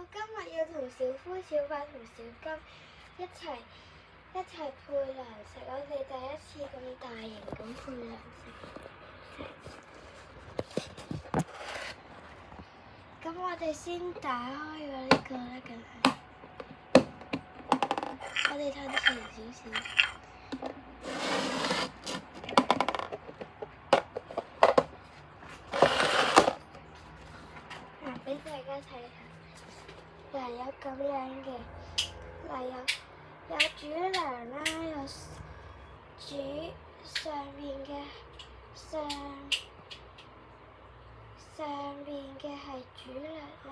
今日要同小夫、小白同小金一齊配糧食，我哋第一次咁大型咁配糧食。咁我哋先打開咗呢個啦，梗係。我哋褪前少少。俾大家睇下，嗱有咁樣嘅，嗱有主糧啦，有主上邊嘅係主糧啦，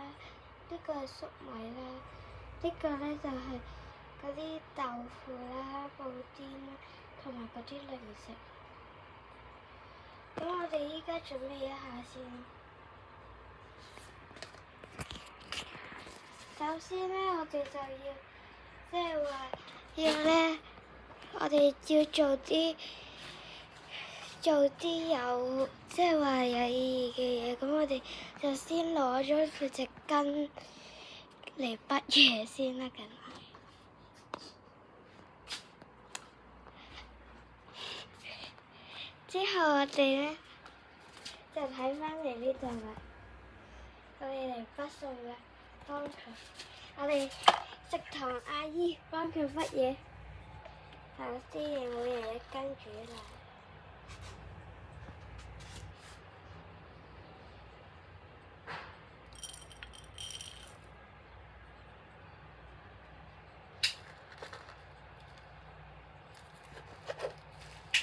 呢個係粟米啦，呢個咧就係嗰啲豆腐啦、布丁啦，同埋嗰啲零食。咁我哋依家準備一下先。首先咧，我哋就要即係話要咧，我哋要做啲有即係話有意義嘅嘢。咁我哋就先攞咗佢隻根嚟筆嘢先啦，梗係。之後我哋咧就睇返嚟呢度啦，我哋嚟筆數啦。幫佢，我哋食堂阿姨幫佢筆嘢。首先每人一根主糧。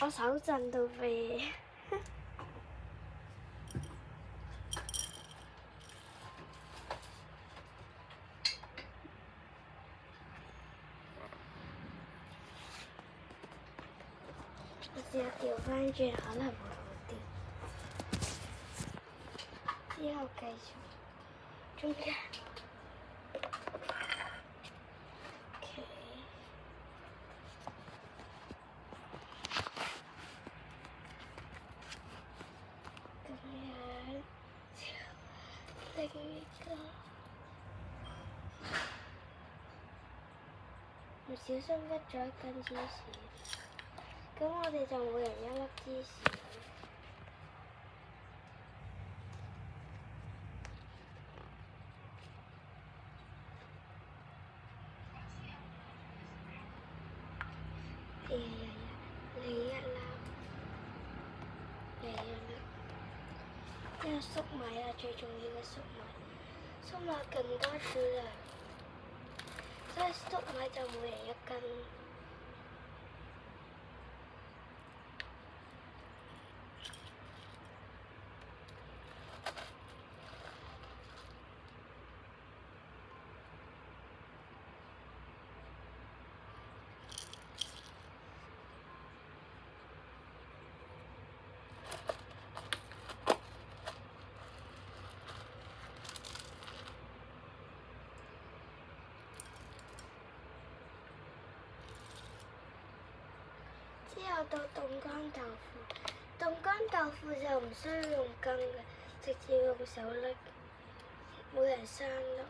我手震到飛。我試下調翻轉，可能會好啲。之後繼續中間。OK。咁樣，第二個。唔小心甩咗一根芝士。咁我哋就每人一粒芝士。你一粒。呢個粟米啊，最重要嘅粟米。粟米更多主糧，所以粟米就每人一根。之後到凍乾豆腐，凍乾豆腐就唔需要用羹嘅，直接用手拎，每人3粒。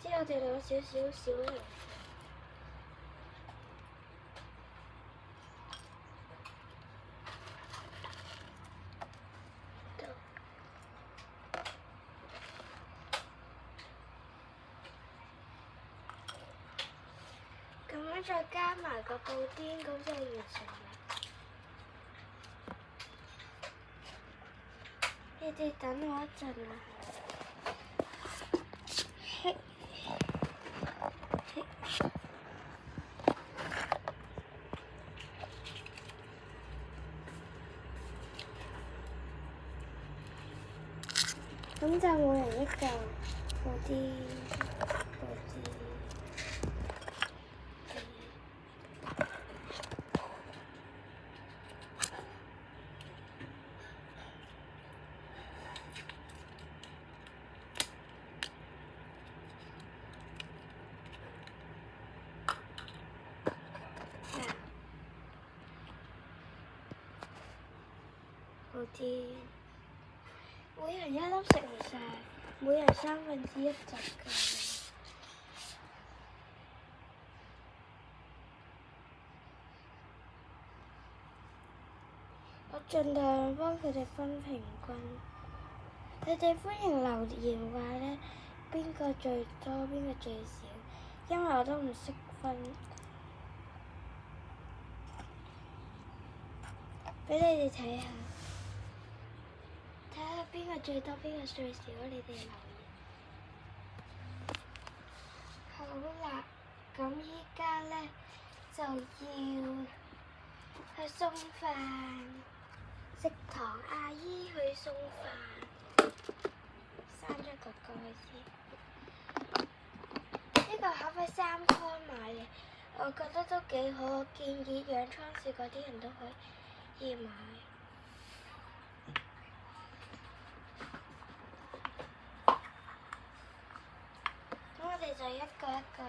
之後我哋攞少少小零食。咁樣再加埋個布丁，咁就完成啦。你哋等我一陣啊！咁就每人一嚿布丁。每人一粒食唔晒，每人1/3就夠。我盡量幫佢哋分平均。你哋歡迎留言話呢，邊個最多，邊個最少，因為我都唔識分。俾你哋睇下，睇下邊個最多，邊個最少，你哋留言。好啦，咁依家呢，就要去送飯，食堂阿姨去送飯。閂咗個蓋先。呢個盒係3箍買嘅，我覺得都幾好，我建議養倉鼠嗰啲人都可以買。咁我哋就一個一個嚟。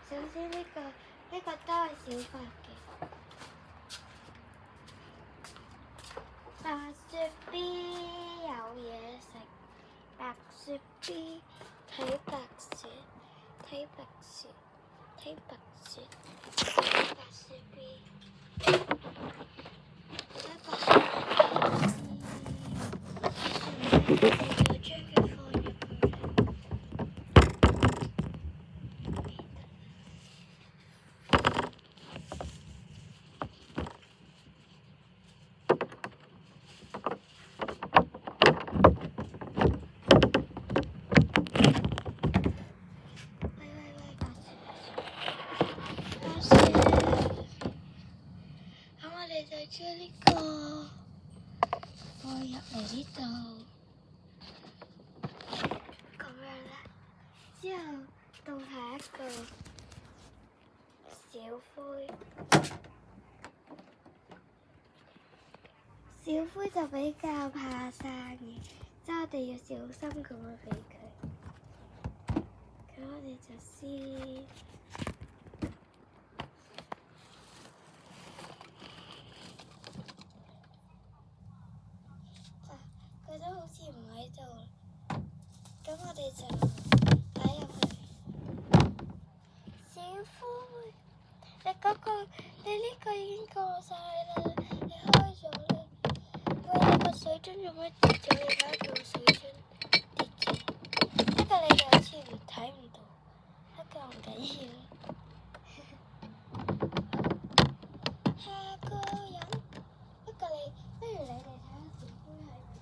首先呢個都係小發嘅。白雪 B 有嘢食，白雪 B 睇白雪，睇白雪，睇白雪，白雪 B， 睇白雪 B。我將佢放入去。就將呢個放入嚟呢度，咁樣啦。之後到下一個小灰，小灰就比較怕生嘅，即係我哋要小心咁樣俾佢。咁我哋就先。佢都好似唔喺度，咁我哋就擺入去。小灰，你呢個已經過晒啦，你開咗啦。喂，你個水樽做乜跌咗？你睇下個水樽跌咗。呢個你哋好似睇唔到，呢個唔緊要。下個人，不如你哋睇下小灰喺度。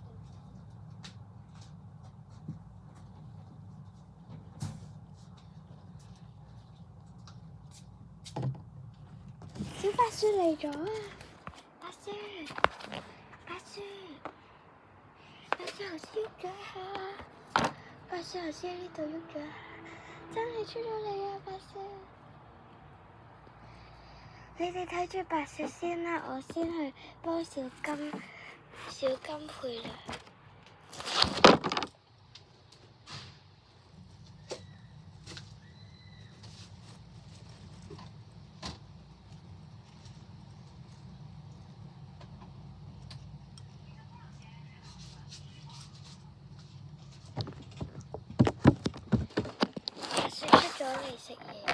小白雪嚟咗啊！白雪好似喐咗一下，白雪好似喺呢度喐咗一下，真係出咗嚟啊！白雪，你哋睇住白雪先啦，我先去幫小金配啦。白雪出咗嚟食嘢。